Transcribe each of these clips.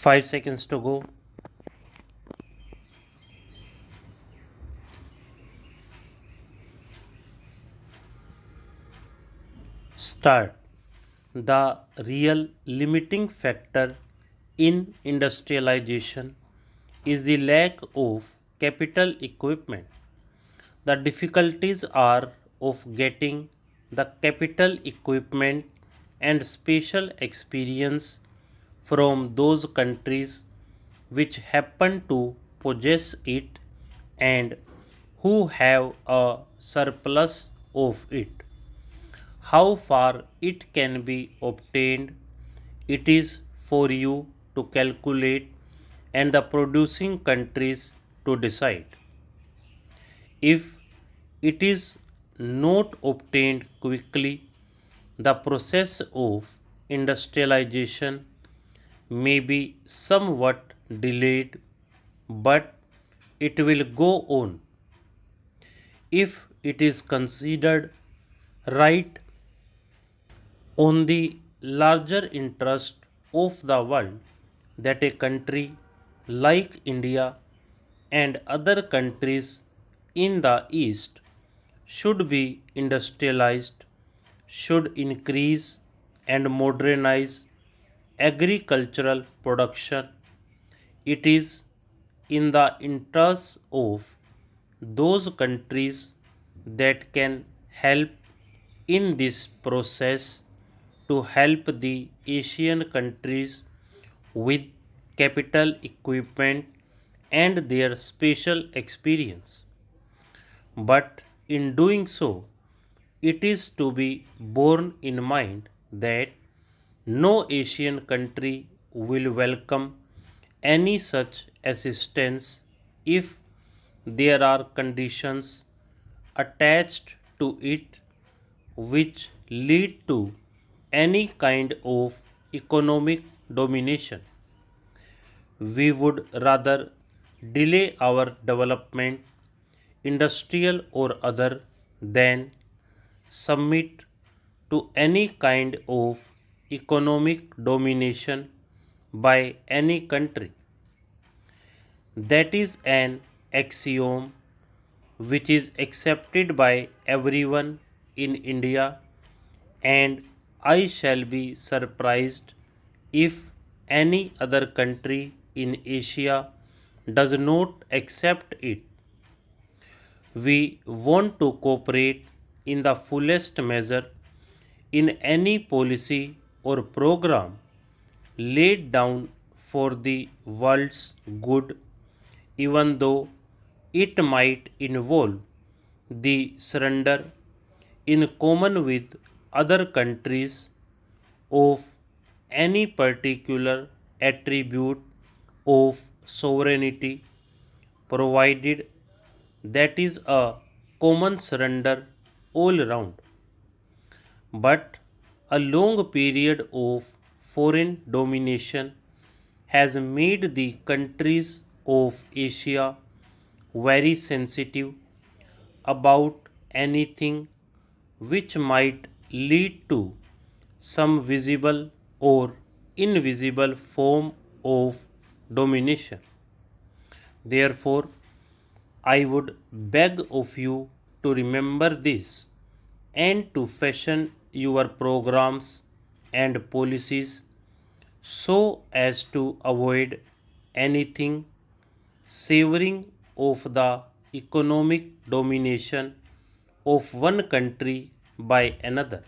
5 seconds to go. Start. The real limiting factor in industrialization is the lack of capital equipment. The difficulties are of getting the capital equipment and special experience from those countries which happen to possess it and who have a surplus of it. How far it can be obtained, it is for you to calculate and the producing countries to decide. If it is not obtained quickly, the process of industrialization may be somewhat delayed, but it will go on. If it is considered right on the larger interest of the world that a country like India and other countries in the East should be industrialized, should increase and modernize agricultural production. It is in the interest of those countries that can help in this process to help the Asian countries with capital equipment and their special experience. But in doing so, it is to be borne in mind that no Asian country will welcome any such assistance if there are conditions attached to it which lead to any kind of economic domination. We would rather delay our development, industrial or other, than submit to any kind of economic domination by any country. That is an axiom which is accepted by everyone in India, and I shall be surprised if any other country in Asia does not accept it. We want to cooperate in the fullest measure in any policy or program laid down for the world's good, even though it might involve the surrender in common with other countries of any particular attribute of sovereignty, provided that is a common surrender all round. But a long period of foreign domination has made the countries of Asia very sensitive about anything which might lead to some visible or invisible form of domination. Therefore, I would beg of you to remember this and to fashion your programs and policies so as to avoid anything savoring of the economic domination of one country by another.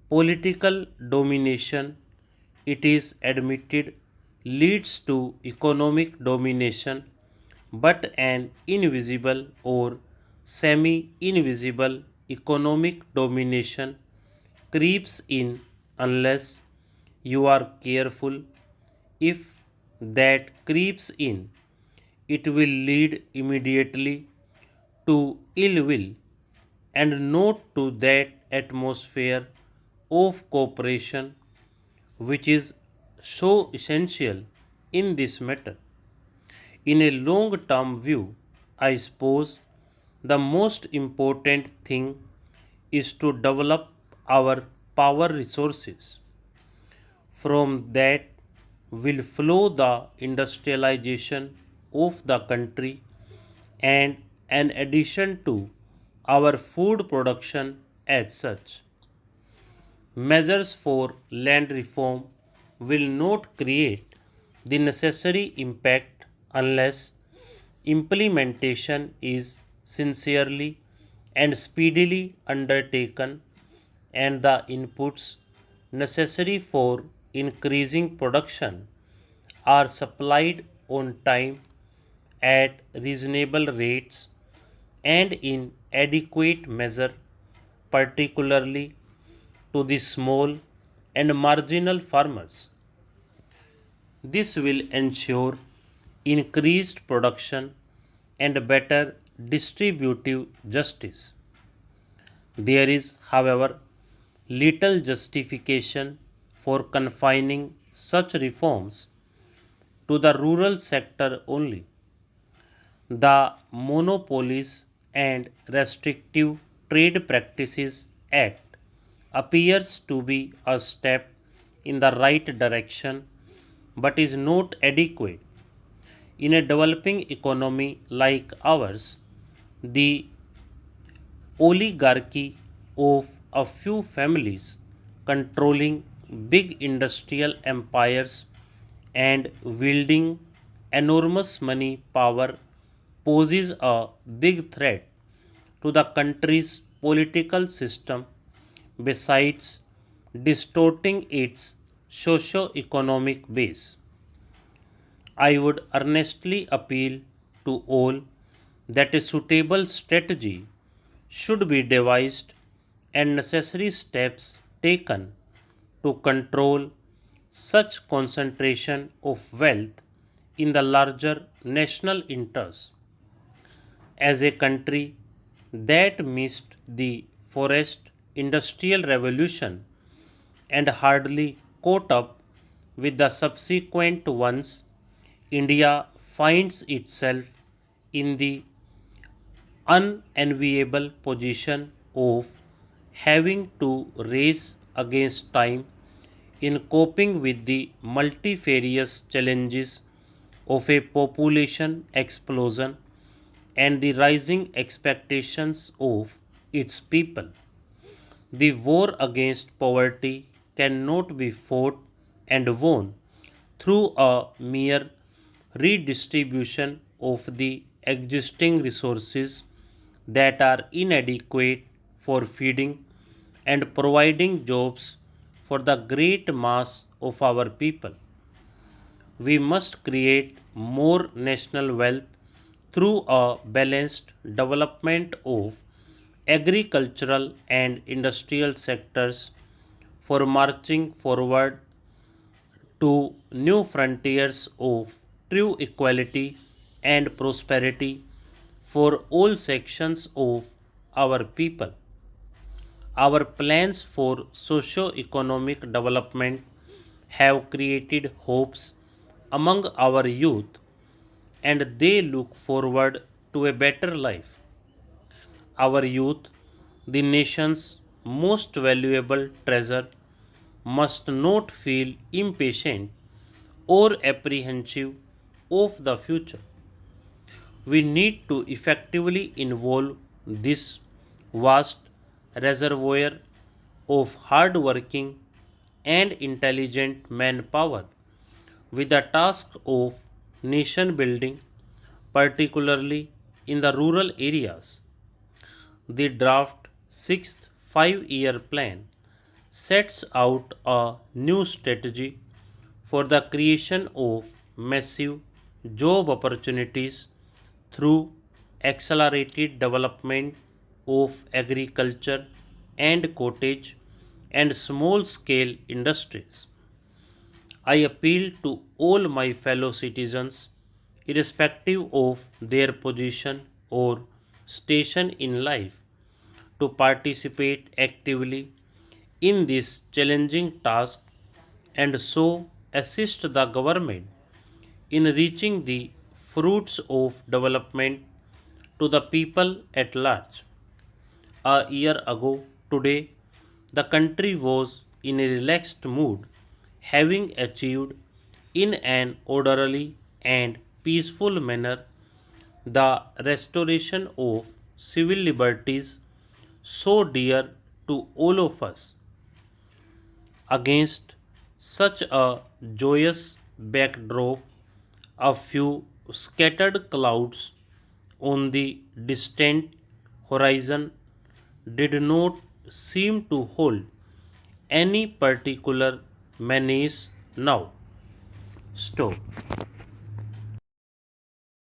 Political domination, it is admitted, leads to economic domination, but an invisible or semi invisible economic domination creeps in unless you are careful. If that creeps in, it will lead immediately to ill will and not to that atmosphere of cooperation which is so essential in this matter. In a long term view, I suppose the most important thing is to develop our power resources. From that, will flow the industrialization of the country and an addition to our food production as such. Measures for land reform will not create the necessary impact unless implementation is sincerely and speedily undertaken and the inputs necessary for increasing production are supplied on time at reasonable rates and in adequate measure, particularly to the small and marginal farmers. This will ensure increased production and better distributive justice. There is, however, little justification for confining such reforms to the rural sector only. The Monopolies and Restrictive Trade Practices Act appears to be a step in the right direction but is not adequate. In a developing economy like ours, the oligarchy of a few families controlling big industrial empires and wielding enormous money power poses a big threat to the country's political system besides distorting its socio-economic base. I would earnestly appeal to all that a suitable strategy should be devised and necessary steps taken to control such concentration of wealth in the larger national interest. As a country that missed the forest industrial revolution and hardly caught up with the subsequent ones, India finds itself in the unenviable position of having to race against time in coping with the multifarious challenges of a population explosion and the rising expectations of its people. The war against poverty cannot be fought and won through a mere redistribution of the existing resources that are inadequate for feeding and providing jobs for the great mass of our people. We must create more national wealth through a balanced development of agricultural and industrial sectors for marching forward to new frontiers of true equality and prosperity for all sections of our people. Our plans for socio-economic development have created hopes among our youth and they look forward to a better life. Our youth, the nation's most valuable treasure, must not feel impatient or apprehensive of the future. We need to effectively involve this vast reservoir of hard-working and intelligent manpower with the task of nation building, particularly in the rural areas. The draft sixth 5-year plan sets out a new strategy for the creation of massive job opportunities through accelerated development of agriculture and cottage and small scale industries. I appeal to all my fellow citizens, irrespective of their position or station in life, to participate actively in this challenging task and so assist the government in reaching the fruits of development to the people at large. A year ago today, the country was in a relaxed mood, having achieved in an orderly and peaceful manner. The restoration of civil liberties, so dear to all of us. Against such a joyous backdrop, a few scattered clouds on the distant horizon did not seem to hold any particular menace now. Stop.